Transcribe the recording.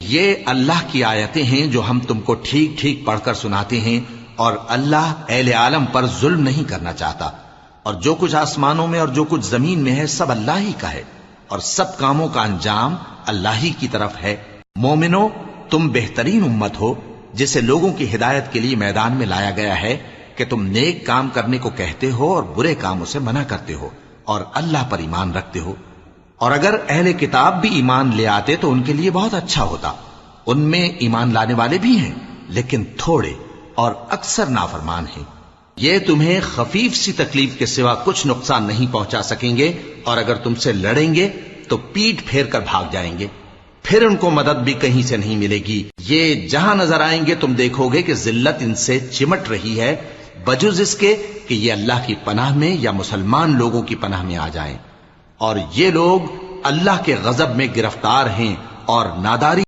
یہ اللہ کی آیتیں ہیں جو ہم تم کو ٹھیک ٹھیک پڑھ کر سناتے ہیں، اور اللہ اہل عالم پر ظلم نہیں کرنا چاہتا، اور جو کچھ آسمانوں میں اور جو کچھ زمین میں ہے سب اللہ ہی کا ہے، اور سب کاموں کا انجام اللہ ہی کی طرف ہے۔ مومنو، تم بہترین امت ہو جسے لوگوں کی ہدایت کے لیے میدان میں لایا گیا ہے کہ تم نیک کام کرنے کو کہتے ہو اور برے کاموں سے منع کرتے ہو، اور اللہ پر ایمان رکھتے ہو۔ اور اگر اہل کتاب بھی ایمان لے آتے تو ان کے لیے بہت اچھا ہوتا، ان میں ایمان لانے والے بھی ہیں لیکن تھوڑے، اور اکثر نافرمان ہیں۔ یہ تمہیں خفیف سی تکلیف کے سوا کچھ نقصان نہیں پہنچا سکیں گے، اور اگر تم سے لڑیں گے تو پیٹ پھیر کر بھاگ جائیں گے، پھر ان کو مدد بھی کہیں سے نہیں ملے گی۔ یہ جہاں نظر آئیں گے تم دیکھو گے کہ ذلت ان سے چمٹ رہی ہے، بجز اس کے کہ یہ اللہ کی پناہ میں یا مسلمان لوگوں کی پناہ میں آ جائیں، اور یہ لوگ اللہ کے غضب میں گرفتار ہیں اور ناداری